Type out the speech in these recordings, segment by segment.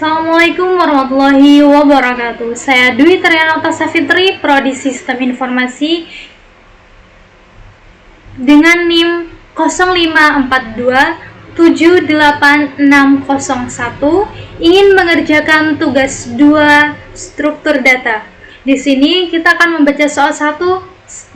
Assalamualaikum warahmatullahi wabarakatuh. Saya Dwi Trianota Safitri, Prodi Sistem Informasi dengan NIM 054278601 ingin mengerjakan tugas 2 struktur data. Di sini kita akan membaca soal 1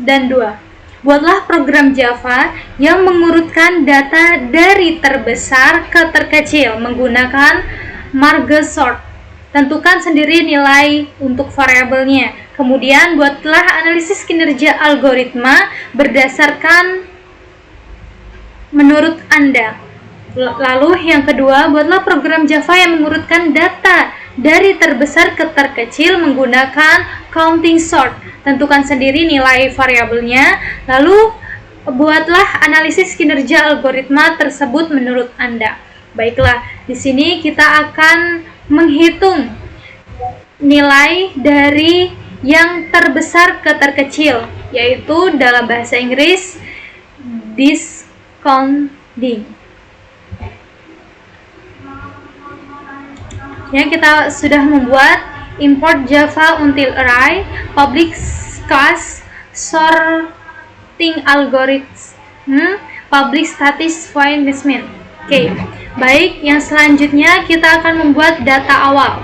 dan 2. Buatlah program Java yang mengurutkan data dari terbesar ke terkecil menggunakan Marge sort. Tentukan sendiri nilai untuk variabelnya. Kemudian buatlah analisis kinerja algoritma berdasarkan menurut Anda. Lalu yang kedua, buatlah program Java yang mengurutkan data dari terbesar ke terkecil menggunakan counting sort. Tentukan sendiri nilai variabelnya. Lalu buatlah analisis kinerja algoritma tersebut menurut Anda. Baiklah, di sini kita akan menghitung nilai dari yang terbesar ke terkecil, yaitu dalam bahasa Inggris discounting. Ya, kita sudah membuat import Java until array, public class sorting algorithm, public static void main. Oke. Baik, yang selanjutnya kita akan membuat data awal.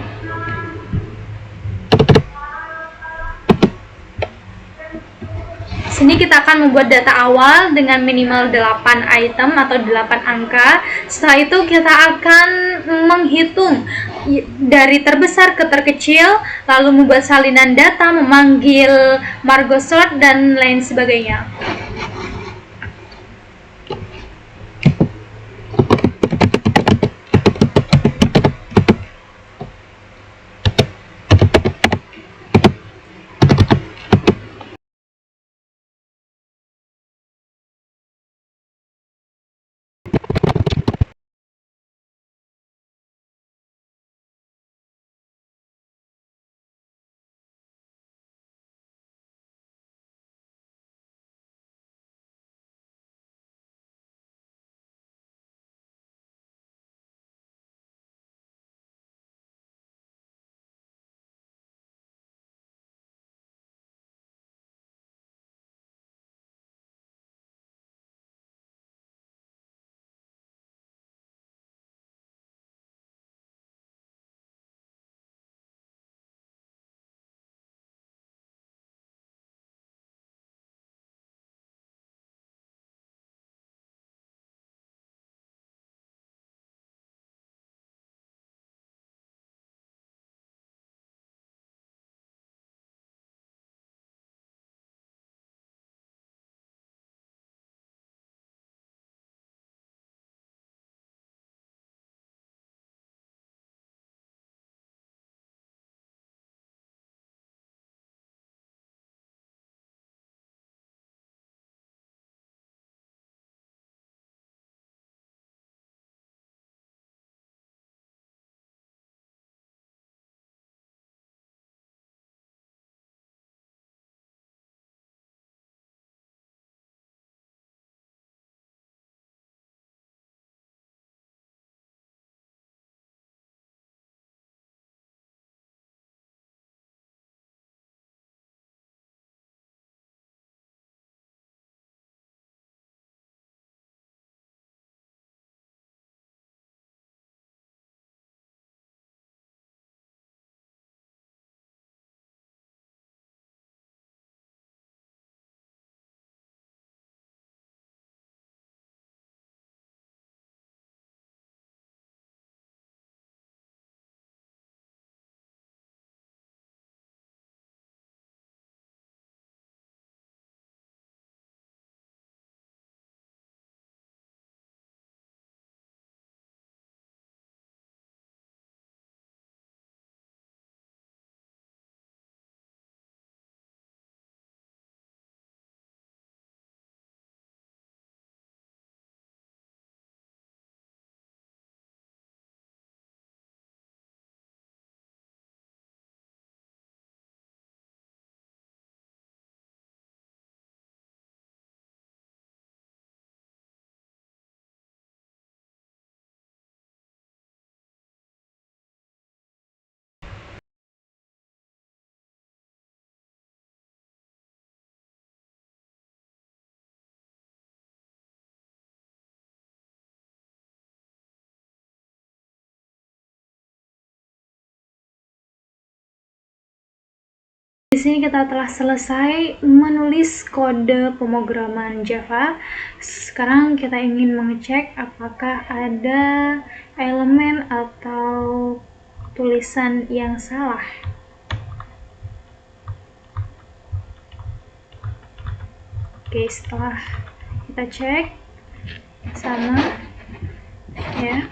Sini kita akan membuat data awal dengan minimal 8 item atau 8 angka. Setelah itu kita akan menghitung dari terbesar ke terkecil, lalu membuat salinan data, memanggil Marge sort dan lain sebagainya. Di sini kita telah selesai menulis kode pemrograman Java. Sekarang kita ingin mengecek apakah ada elemen atau tulisan yang salah. Oke, setelah kita cek sama ya.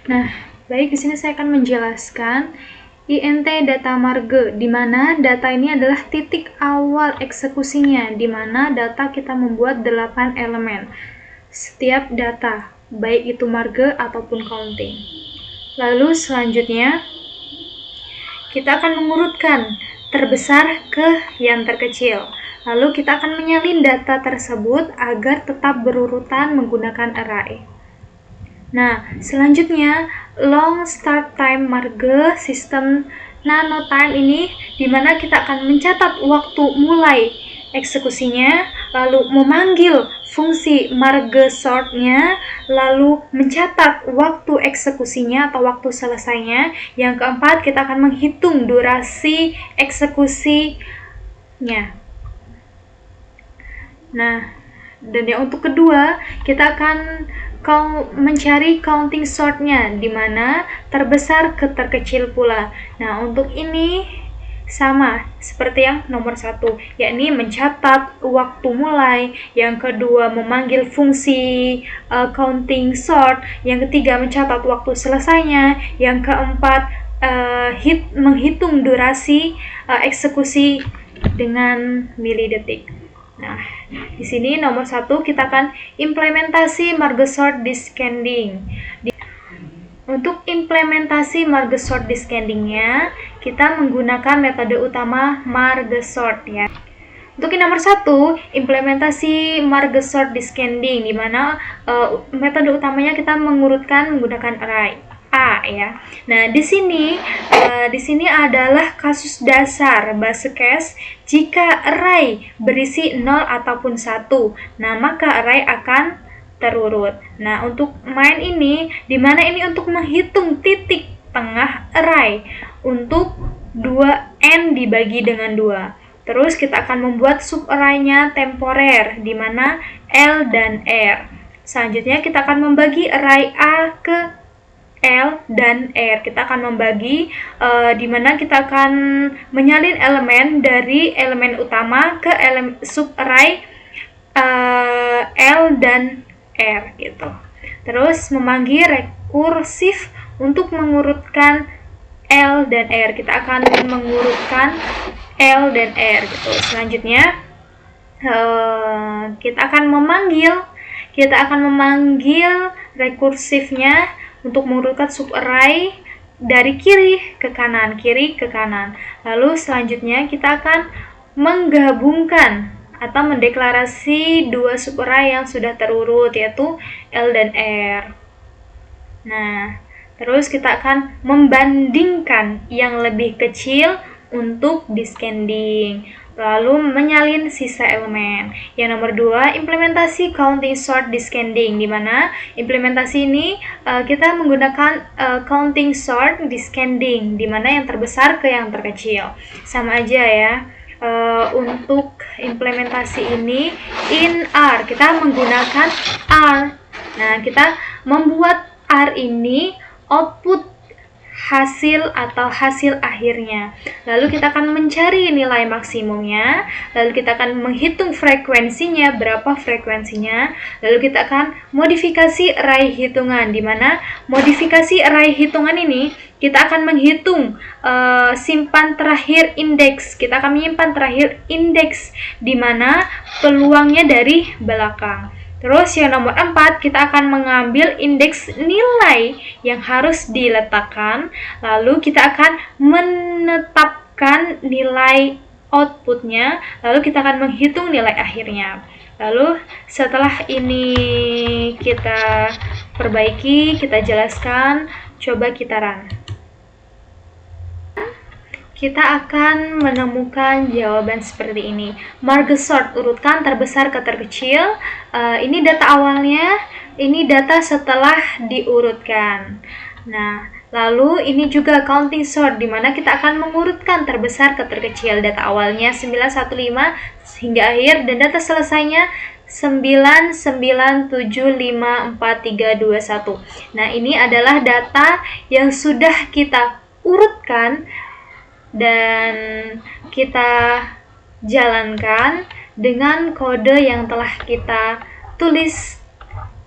Nah, baik, di sini saya akan menjelaskan int data marge, di mana data ini adalah titik awal eksekusinya, di mana data kita membuat 8 elemen setiap data, baik itu marge ataupun counting. Lalu selanjutnya kita akan mengurutkan terbesar ke yang terkecil. Lalu kita akan menyalin data tersebut agar tetap berurutan menggunakan array. Nah, selanjutnya long start time marge sistem nano time ini dimana kita akan mencatat waktu mulai eksekusinya, lalu memanggil fungsi marge sortnya, lalu mencatat waktu eksekusinya atau waktu selesainya. Yang keempat, kita akan menghitung durasi eksekusinya. Nah, dan yang untuk kedua, kita akan mencari counting sortnya, di mana terbesar ke terkecil pula. Nah, untuk ini sama seperti yang nomor 1, yakni mencatat waktu mulai. Yang kedua, memanggil fungsi counting sort. Yang ketiga, mencatat waktu selesainya. Yang keempat, menghitung durasi eksekusi dengan milidetik. Nah, di sini nomor 1 kita akan implementasi marge sort descending. Untuk implementasi marge sort descendingnya, kita menggunakan metode utama marge sort ya. Untuk yang nomor 1, implementasi marge sort descending, di mana metode utamanya kita mengurutkan menggunakan array A ya. Nah, di sini adalah kasus dasar base case jika array berisi 0 ataupun 1. Nah, maka array akan terurut. Nah, untuk main ini dimana ini untuk menghitung titik tengah array untuk 2n dibagi dengan 2. Terus kita akan membuat sub array-nya temporer dimana L dan R. Selanjutnya kita akan membagi array A ke L dan R. Kita akan membagi di mana kita akan menyalin elemen dari elemen utama ke elemen sub array L dan R gitu. Terus memanggil rekursif untuk mengurutkan L dan R. Kita akan mengurutkan L dan R gitu. Selanjutnya kita akan memanggil rekursifnya untuk mengurutkan sub array dari kiri ke kanan. Lalu selanjutnya kita akan menggabungkan atau mendeklarasi dua sub array yang sudah terurut, yaitu L dan R. Nah, terus kita akan membandingkan yang lebih kecil untuk descending, lalu menyalin sisa elemen. Yang nomor 2, implementasi counting sort descending, di mana implementasi ini kita menggunakan counting sort descending, di mana yang terbesar ke yang terkecil. Sama aja ya. Untuk implementasi ini in R kita menggunakan R. Nah, kita membuat R ini output hasil atau hasil akhirnya. Lalu kita akan mencari nilai maksimumnya, lalu kita akan menghitung frekuensinya, berapa frekuensinya, lalu kita akan modifikasi array hitungan, di mana modifikasi array hitungan ini kita akan menghitung simpan terakhir indeks. Kita akan menyimpan terakhir indeks di mana peluangnya dari belakang. Terus yang nomor 4, kita akan mengambil indeks nilai yang harus diletakkan, lalu kita akan menetapkan nilai outputnya, lalu kita akan menghitung nilai akhirnya. Lalu setelah ini kita perbaiki, kita jelaskan, coba kita run. Kita akan menemukan jawaban seperti ini. Marge sort, urutkan terbesar ke terkecil. Ini data awalnya, ini data setelah diurutkan. Nah, Lalu ini juga counting sort, di mana kita akan mengurutkan terbesar ke terkecil. Data awalnya 915 hingga akhir, dan data selesainya 9975431. Nah, ini adalah data yang sudah kita urutkan dan kita jalankan dengan kode yang telah kita tulis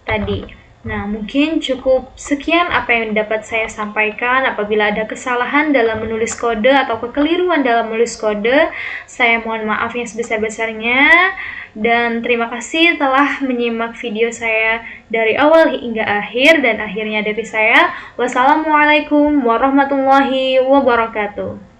tadi. Nah, mungkin cukup sekian apa yang dapat saya sampaikan. Apabila ada kesalahan dalam menulis kode atau kekeliruan dalam menulis kode, saya mohon maaf yang sebesar-besarnya. Dan terima kasih telah menyimak video saya dari awal hingga akhir. Dan akhirnya dari saya, wassalamualaikum warahmatullahi wabarakatuh.